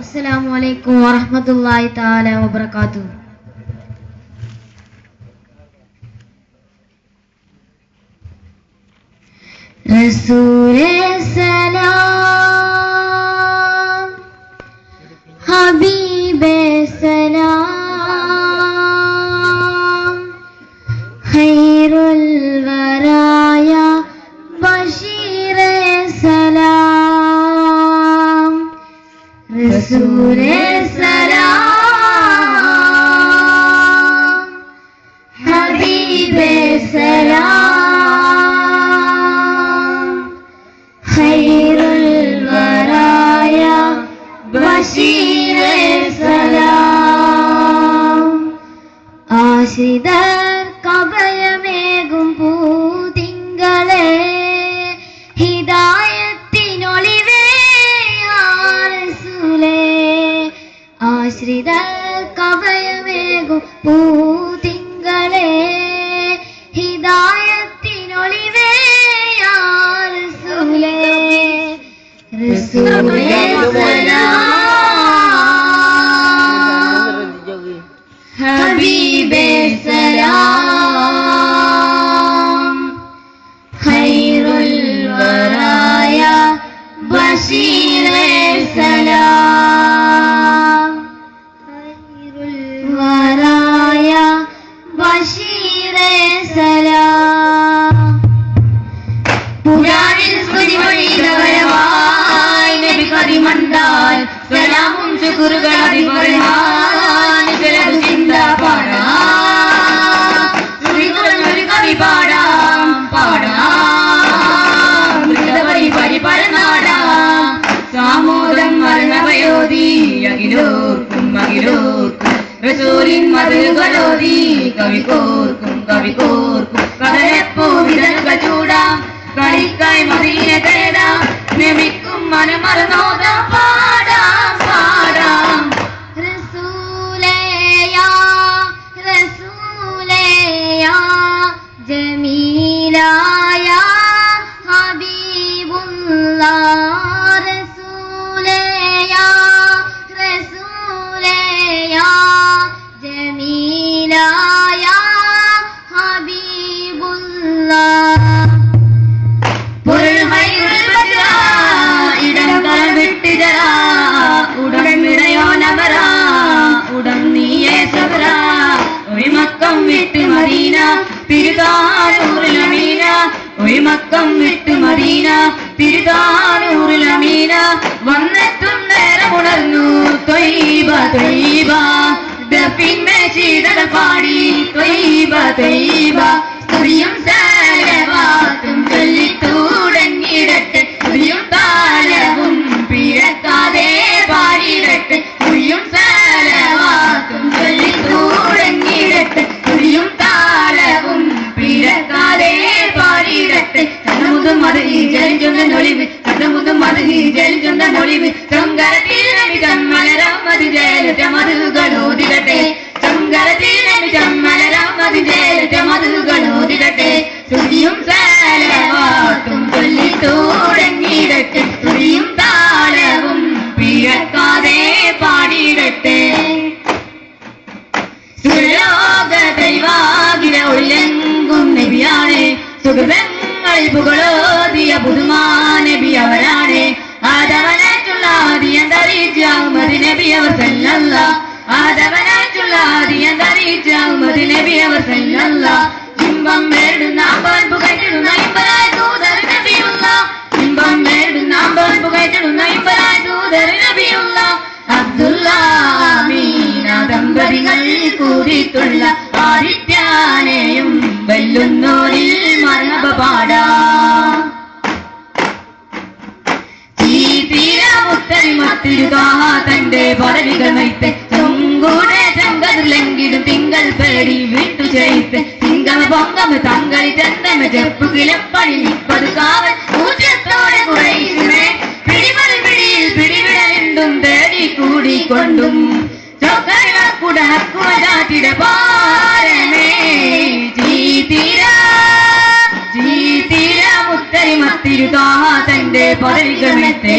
السلام عليكم ورحمة الله تعالى وبركاته. رسول السلام حبيب السلام خير البرايا بشير السلام رسول السلام حبيب السلام خير البرايا بشير السلام ആശ്രിതർ കഭയമേകും പൂതിങ്കളെ ഹിദായത്തിനൊളിവേ യാ റസൂലേ ആശ്രിതർ കഭയമേകും പൂതിങ്കളെ ഹിദായത്തിനൊളിവേ യാ റസൂലേ റസൂലേ സലാം ഹബീബേ സലാം ഖൈറുൽ വറായ ബശീറേ സലാം ഖൈറുൽ വറായ ബശീറേ സലാം പുരാണിൽ സ്മൃതി മൊഴിതവരവായി നബി കറിമണ്ടാൽ സലാമും ശുക്റുകൾ അതിപരഹാൻ ചിലത് ചിന്ത പാടാം സ്മൃതികൾ ഒരു കവി പാടാം പാടാം മൃതവരി പരിപരനാടാം സാമൂലം മരണവയോധി അഖിലോർക്കും അഖിലോർക്കും റസൂലിൻ മധുകളോധി കവികോർക്കും കവികോർക്കും കടലപ്പൂ വിരലുകൾ ചൂടാം കളിക്കായി മദീന തേടാം നബിക്കും മനമറന്നോതാം പാടാം പാടാം റസൂലേ യാ റസൂലേ യാ ജമീലായ ഹബീബുല്ലാഹ് റസൂലേ യാ റസൂലേ യാ ജമീലായ ഹബീബുല്ലാഹ് ഉടൻ വിടയോ നബറ ഉടൻ നീയേ സബറ ഒരു മക്കം വിട്ട് മദീന തിരുതാനൂറിലമീന ഒരു മക്കം വിട്ട് മദീന തിരുതാനൂറിലമീന വന്നെത്തും നേരമുണർന്നു ത്വയ്ബ ത്വയ്ബ ദഫിന്മേ ശീതകൾ പാടി ത്വയ്ബ ത്വയ്ബ സ്തുതിയും സലവാത്തും ചൊല്ലിത്തുടങ്ങിയിടട്ടെ സ്തുതിയും താലവും പിഴക്കാതെ പാടിയിടട്ടെ സ്തുതിയും സലവാത്തും ചൊല്ലിത്തുടങ്ങിയിടട്ടെ സ്തുതിയും താലവും പിഴക്കാതെ പാടിയിടട്ടെ കടമുതും മതഹി ജലിചൊന്ന നൊളിവ് കടമുതും മതഹി ജലിചൊന്ന നൊളിവ് ചങ്കരത്തിൽ നബി ചമ്മലരമതി ജയലറ്റ മധുകളോതിരട്ടെ ചങ്കരത്തിൽ നബി ചമ്മലരമതി ജയലറ്റ മധുകളോതിരട്ടെ സ്തുതിയും സലവാത്തും ചൊല്ലിത്തുടങ്ങിയിടട്ടെ സ്തുതിയും താളവും പിഴക്കാതെ പാടിയിടട്ടെ സുരലോക ദൈവാകില ഒഴിലെങ്കും നബിയാണ് സുഹൃതങ്ങളിൽ പുകളോതിയ പുതുമാ നബി അവരാണ് ആദവനായിട്ടുള്ള ആദിയന്തറിയിച്ച ഉമ്മദ് നബി അവർ സല്ലല്ല ആദവനായിട്ടുള്ള ആദിയന്തറിയിച്ച ഉമ്മദ് നബി അവർ സല്ലല്ല ഇമ്പം നേടുന്ന അമ്പൻ പുകറ്റിടുന്ന ഇമ്പരായ ദൂതർ നബിയുള്ള ഇമ്പം നേടുന്ന അമ്പൻ പുകറ്റിടുന്ന ഇമ്പരായ ദൂതർ നബിയുള്ള അബ്ദുള്ള ആമീന ദമ്പതികൾ കൂടിയിട്ടുള്ള ആദിത്യാനെയും വെല്ലുന്നോരിൽ മർഹബ പാടാം തന്റെ പദവികൾ വൈത്ത് ചൊങ്കൂടെ ചങ്കതിലെങ്കിലും തിങ്കൾ പേടി വിട്ടു ചെയ്ത് തിങ്കൾ പൊങ്കം തങ്കളി ചന്തമ ചെപ്പുകിലപ്പണി നിപ്പത് കാവൽ ഊറ്റത്തോടെ കുറയിനെ പിടിമറി പിടിയിൽ പിടിവിടലുണ്ടും തേടി കൂടിക്കൊണ്ടും ചൊക്കടക്കുട ഹക്കുവരാട്ടിട പാരമേ ജീതീര മുത്തരി മത്തിരുതാ തന്റെ പദവികൾ മെത്തേ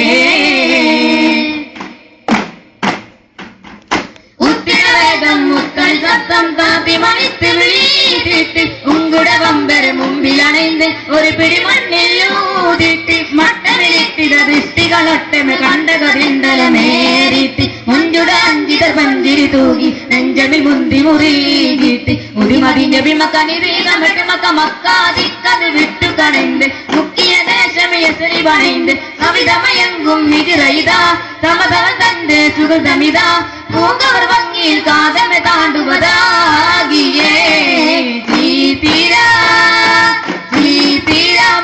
മിന്നൽ ശബ്ദം താത്തി മണിത്ത് വീട്ടിട്ട് ഉങ്കുട വമ്പര മുമ്പിലണൈந்து ഒരു പിടി മണ്ണിലൂതിട്ട് മട്ടനിലിട്ടിത ദൃഷ്ടികളൊട്ടമെ കണ്ടകതിണ്ടലമേറിട്ട് മുഞ്ചുട അഞ്ചിത പഞ്ചിരി തൂകി നെഞ്ചമിൽ മുന്തി മുറിയിട്ട് ഉതിമതിന്റെ വിമക്കനി വീകമട്ടുമക്ക മക്കാതിക്കത് വിട്ടു കടൈந்து മുക്കിയ ദേശമയസരി പണൈந்து കവിതമയങ്കും നിതിരയിതാ സമതവ തന്റെ സുഹൃതമിതാ പൂങ്കവർ ഭംഗിയിൽ കാതമെ താണ്ടുവതാകിയേ ചീതീര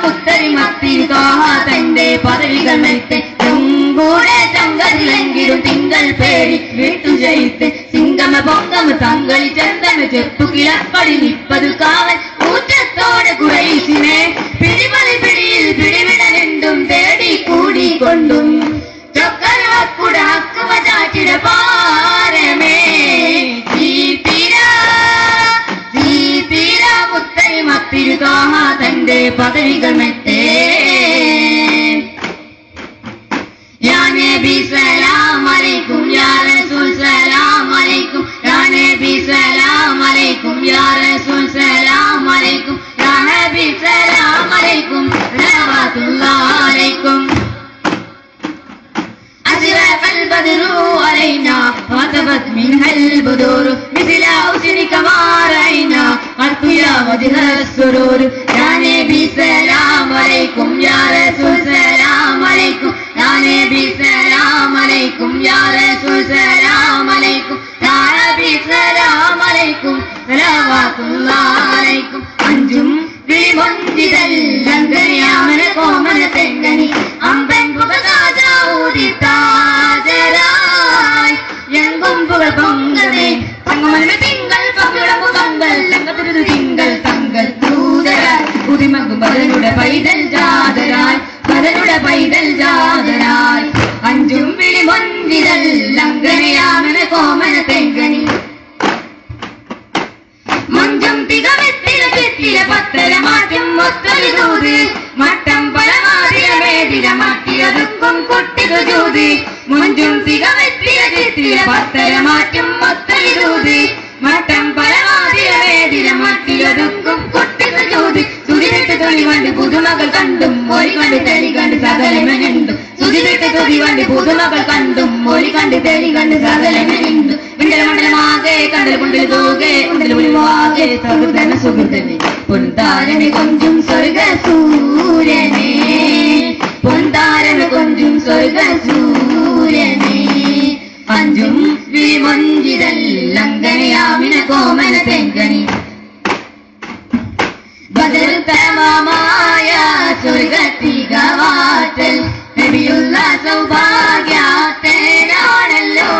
മുത്തരി മത്തിൽ കാഹാ തന്റെ പദവികൾ മെത്തെ തുങ്കൂടെ ചങ്കതിലെങ്കിലും തിങ്കൾ പേടി വിട്ടു ജയിത്ത് സിംഗമ പൊങ്കമ തങ്കളി ചന്തമ ചെപ്പു കിളപ്പടി നിപ്പതു കാവൽ ഊറ്റത്തോടെ കുറേശിനെ പിടിമലി പിടിയിൽ പിടിവിടലെന്തും തേടി കൂടിക്കൊണ്ടും ചൊക്കരവക്കുട ഹക്കുമ ചാച്ചിട പാരമേ ചീതീര മുത്തരി മത്തിരു കാഹാ തന്റെ പദവികൾ മെത്തേ या नबी सलाम अलैकुम या रसूल सलाम अलैकुम या नबी सलाम अलैकुम या रसूल सलाम अलैकुम या हबीब सलाम अलैकुम रहमतुल्लाह अलैकुम أشرق البدر علينا وطفت منها البدور مثل حسنك ما رأينا قد يا وجه السرور يا نبي سلام عليكم يا رسول سلام عليكم يا نبي سلام عليكم يا رسول سلام عليكم يا حبيب سلام عليكم صلوات الله عليكم أنجم വിളിമൊഞ്ചിതല്ലങ്കനിയാമന കോമന തെങ്ങനി അമ്പൻ പുകതാജാഊതിത്താജരായി എങ്കും പുകൾ പൊങ്കമേ തങ്ങമന തിങ്കൾ പകിളമു കമ്പൽ തങ്കത്തിരുതു തിങ്കൾ തങ്കൾ ദൂതരായി ഉതിമകും ബദനുടെ പൈതൽ ജാതരായി ബദനുടെ പൈതൽ ജാതരായി അഞ്ചും വിളിമൊഞ്ചിതല്ലങ്കനിയാമന കോമന തെങ്ങനി മഞ്ചം തികമെത്തില ചെത്തില പത്തര മാറ്റം മൊത്തൊരു ദൂത് മട്ടം പരമാതിര മേതിര മട്ടിയതുക്കും കുട്ടിക ജൂത് മുഞ്ചും തികമെത്തില ചെത്തില പത്തര മാറ്റം മൊത്തൊരു ദൂത് മട്ടം പരമാതിര മേതിര മട്ടിയതുക്കും കുട്ടിക ജൂത് സുതിവിട്ട് തൊളി വണ്ട് പുതുമകൾ കണ്ടും മൊഴി കണ്ട് തെളി കണ്ട് സകലമെനുണ്ട് സുതിവിട്ട് തൊളി വണ്ട് പുതുമകൾ കണ്ടും മൊഴി കണ്ട് തെളി കണ്ട് സകലമെനുണ്ട് മണ്ഡലമാകെ കണ്ടൽ കൊണ്ടിൽ തോകെ ഉണ്ടൽ ഒളിവാകെ സഹൃദന സുഹൃദനെ പൊൻതാരനെ കൊഞ്ചും സ്വർഗ സൂര്യനെ പൊൻതാരനെ കൊഞ്ചും സ്വർഗ സൂര്യനെ അഞ്ചും വിമൊഞ്ചിതല്ലങ്കനിയാമിന കോമന തെങ്കനി ബദറുത്തമമായ സ്വർഗത്തികവാറ്റൽ നബിയുള്ള സൗഭാഗ്യത്തേനാണല്ലോ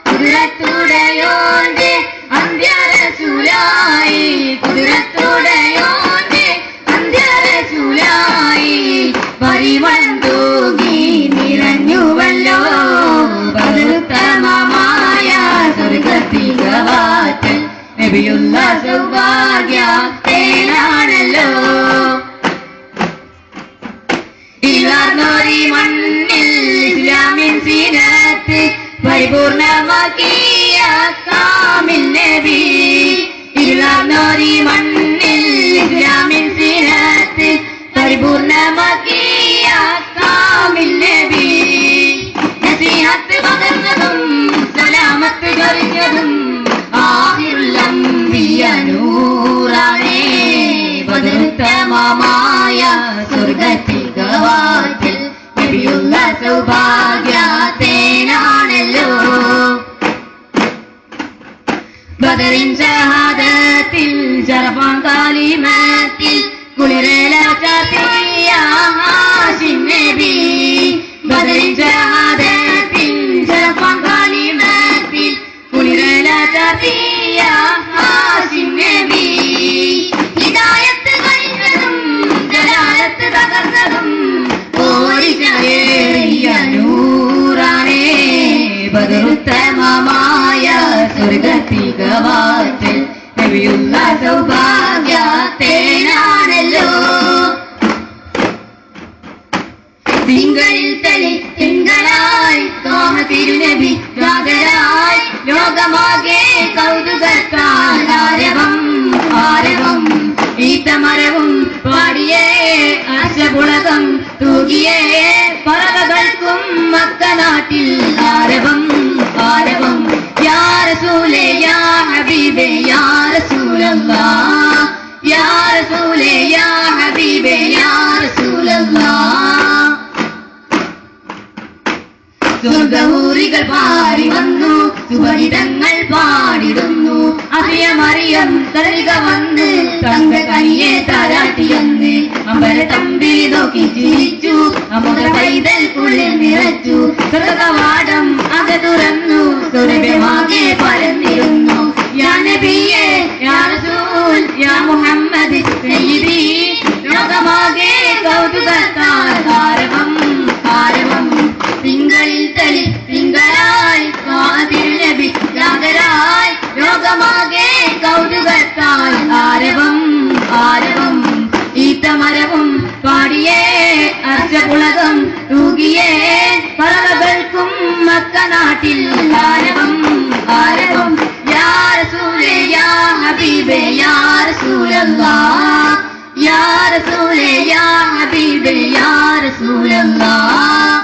കുതിരത്തുടയോന്റെ അന്ത്യരസൂലായി കുതിരത്തുടയോന്റെ അന്ത്യരസൂലായി പരിമളം തൂകി നിറഞ്ഞുവല്ലോ ബദറുത്തമമായ സ്വർഗത്തികവാറ്റൽ നബിയുള്ള സൗഭാഗ്യത്തേനാണല്ലോ ഇളർന്നൊരി മണ്ണിൽ ഇസ്ലാമിൻ സീനത്ത് പരിപൂർണമാക്കിയ കാമിൽ നബി ഇളർന്നൊരി മണ്ണിൽ ഇസ്ലാമിൻ സീനത്ത് പരിപൂർണമാക്കിയ കാമിൽ നബി നസീഹത്ത് പകർന്നതും സലാമത്ത് ചൊരിഞ്ഞതും ആഖിറുൽ അംബിയ നൂറാണേ ബദറുത്തമമായ സ്വർഗത്തികവാറ്റൽ നബിയുള്ള സൗഭാഗ്യത്തേനാണല്ലോ ബദറിൻ ഷഹാദത്തിൽ ശറഫാൻ കാലിമത്തിൽ കുളിരേല ചാത്തിയ ഹാശിം നബി ബദറിൻ ഷഹാദത്തിൽ ശറഫാൻ കാലിമത്തിൽ കുളിരേല ചാത്തിയ ഹാശിം നബി ഹിദായത്ത് കഴിഞ്ഞതും ജലാലത്ത് തകർന്നതും ഓരിശയേറിയ നൂറാണേ ബദറുത്തമമായ സ്വർഗത്തികവാറ്റൽ നബിയുള്ള സൗഭാഗ്യത്തേനാണല്ലോ തിങ്കളിൽ തളി തിങ്കളായി തോമ തിരുനബി ജാതരായി ലോകമാകെ കൗതുകത്താൽ ആരവം ആരവം ഈത്തമരവും പാടിയേ അർശപുളകം തൂകിയേ പറവകൾക്കും മക്കനാട്ടിൽ ആരവം ആരവം യാ റസൂലേ യാ ഹബീബേ യാ റസൂലല്ലാഹ് യാ റസൂലേ യാ ഹബീബേ യാ റസൂലല്ലാഹ് സ്വർഗഹൂറികൾ പാടി വന്നു സുപരിതങ്ങൾ പാടിടുന്നു അറിയമറിയം തരിക വന്ന് തങ്ക കനിയെ താരാട്ടിയൊന്ന് അമ്പര തമ്പിൽ നോക്കി ചിരിച്ചു അമുത പൈതൽ കുളിൽ നിറച്ചു സ്വർഗവാടം അക തുറന്നു സ്വർഗമാകെ പരന്നിരുന്നു യാ നബിയേ യാ റസൂൽ യാ മുഹമ്മദ് സയ്യിദി ലോകമാകെ കൗതുകത്താൽ ആരവം ആരവം തിങ്കളിൽ തലി തിങ്കളായി നബി ജാഗരായി ലോകമാകെ കൗതുകത്താൽ ആരവം ആരവം ഈത്തമരവും പാടിയേ അർച്ചപുളകം തൂകിയേ പറവകൾക്കും മക്കനാട്ടിൽ ആരവം ആരവം യാ റസൂലേ യാ ഹബീബേ യാ റസൂലല്ലാഹ് യാ റസൂലേ യാ ഹബീബേ യാ റസൂലല്ലാഹ്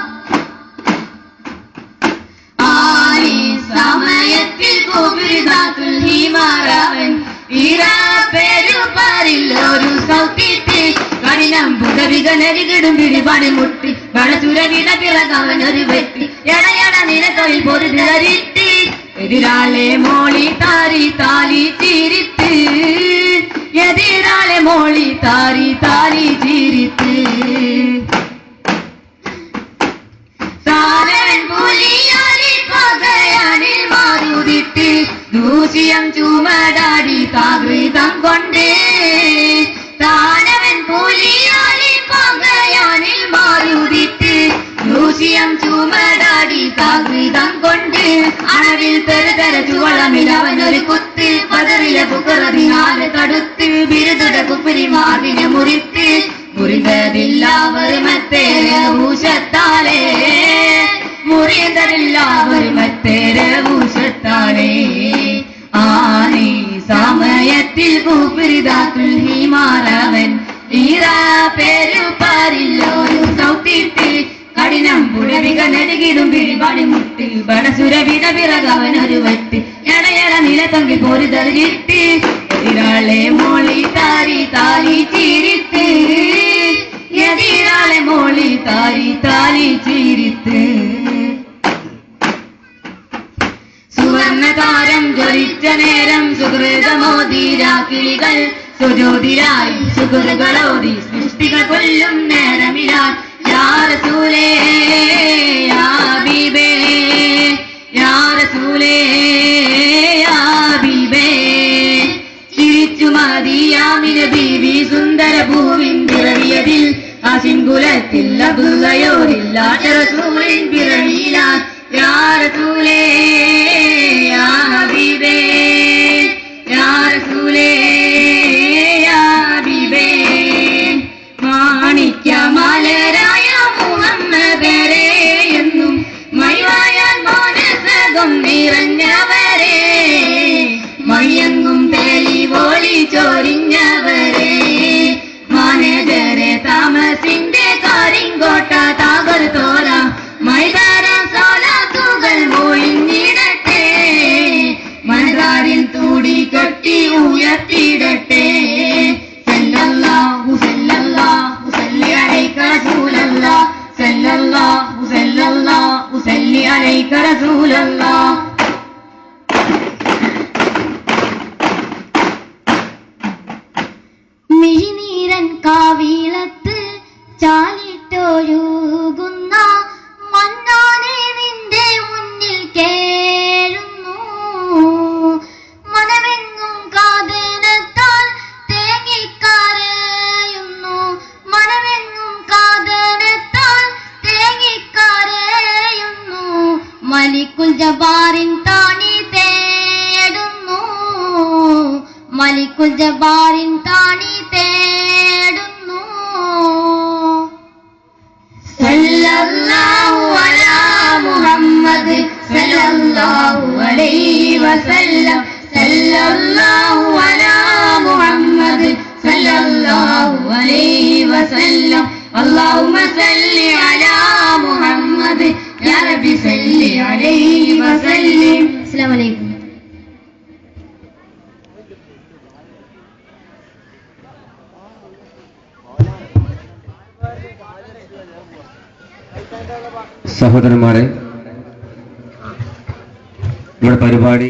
സമയത്തിൽ കോപിതാത്തുൽ ഹിമാറവൻ പേരുപാറിൽ ഒരു സൗത്തിട്ട് കഠിനം പുതവികനരികിടും പിടിപാടി മുട്ടി വളച്ചുരവിട പിറകവൻ ഒരു വെട്ടി എടയട നിലത്തൊഴിൽ പൊരുതരിട്ട് എതിരാളെ മോളി താരി താലി ചീരിത്ത് എതിരാളെ മോളി താരി താലി ചീരിത്ത് സാരൻ പുലിയാരി പകയാനിൽ മാറുതിട്ട് ദൂഷ്യം ചുമടാടി താകൃതം കൊണ്ട് താനവൻ പുലിയാരി പകയാനിൽ മാറുതിട്ട് ദൂഷ്യം ചുമടാടി താകൃതം കൊണ്ട് അണവിൽ തെരുതര ചുവളമിൽ അവനൊരു കുത്ത് പതറിലെ പുകറതിനാല് തടുത്ത് ബിരുദുട കുപ്പിരിമാവിനെ മുറിത്ത് മുറിന്തതില്ല വരുമത്തേര ഊശത്താലേ മുറിയതരില്ല വരുമത്തേര ഊശത്താലേ ആനേ സമയത്തിൽ കൂപ്പിരിതാത്തുൽ ഹിമാറവൻ പേരുപാരില്ലൊരു സൗത്തിട്ട് കഠിനം പുഴവിക നെടുകിടും പിടിപാടി മുട്ടി ബടസുരവിട പിറകവനൊരു വെട്ടി എടയട നിലത്തങ്കി പൊരുതറിയിട്ട് എതിരാളെ മോളി താരി താലി ചീരിത്ത് എതിരാളെ മോളി താരി താലി ചീരിത്ത് സുവർണ താരം ജ്വലിച്ച നേരം സുഹൃതമോദീരാ കിളികൾ സുജോതിരായി സുഹൃകളോതി സൃഷ്ടികൾ കൊല്ലും നേരമിരാൻ യാ റസൂലേ യാ ഹബീബേ യാ റസൂലേ യാ ഹബീബേ ചിരിച്ചു മദിയാമിന ബീവി സുന്ദര ഭൂവിൻ പിറവിയതിൽ ആശിൻകുലത്തിൽ അബുദയോരില്ല റസൂലിൻ പിറവിയിലാൻ യാ റസൂലേ യാ ഹബീബേ യാ റസൂലേ യാ ഹബീബേ മാണിക്യമലരായ മുഹമ്മദരെ എന്നും മൈവായാൽ മാനസകം നിറഞ്ഞവരെ മയ്യങ്ങും തെളിവോളി ചൊരിഞ്ഞവരെ മാനേജരെ താമസിന്റെ കരിങ്കോട്ട താകൾ തോര മൈതാര സോലാത്തുകൾ മൊഴിഞ്ഞിടട്ടെ മനതാരിൽ തൂടി കെട്ടി ഉയർത്തിയിടട്ടെ സല്ലല്ലാഹു സല്ലല്ലാഹു സല്ലി അലൈക റസൂലല്ലാഹ് സല്ലല്ലാഹു സല്ലല്ലാഹു സല്ലി അലൈക റസൂലല്ലാഹ് മിഴിനീരൻ കാവിളത്ത് ചാലിട്ടൊഴുകുന്ന മന്നാനെ നിന്റെ മുന്നിൽ കേഴുന്നു മനമെങ്ങും കാതനത്താൽ തേങ്ങിക്കരയുന്നു മനമെങ്ങും കാതനത്താൽ തേങ്ങിക്കരയുന്നു മലിക്കുൽ ജബ്ബാറിൻ താണി തേടുന്നു മലിക്കുൽ ജബ്ബാറിൻ താണി തേടുന്നു സല്ലല്ലാഹു അലാ മുഹമ്മദ് സല്ലല്ലാഹു സല്ലല്ലാഹു അലൈഹി വസല്ലം സല്ലല്ലാഹു അലാ മുഹമ്മദ് സല്ലല്ലാഹു അലൈഹി വസല്ലം اللهم صل على محمد يا رب صل عليه وسلم. السلام عليكم. സഹോദരന്മാരെ, നമ്മുടെ പരിപാടി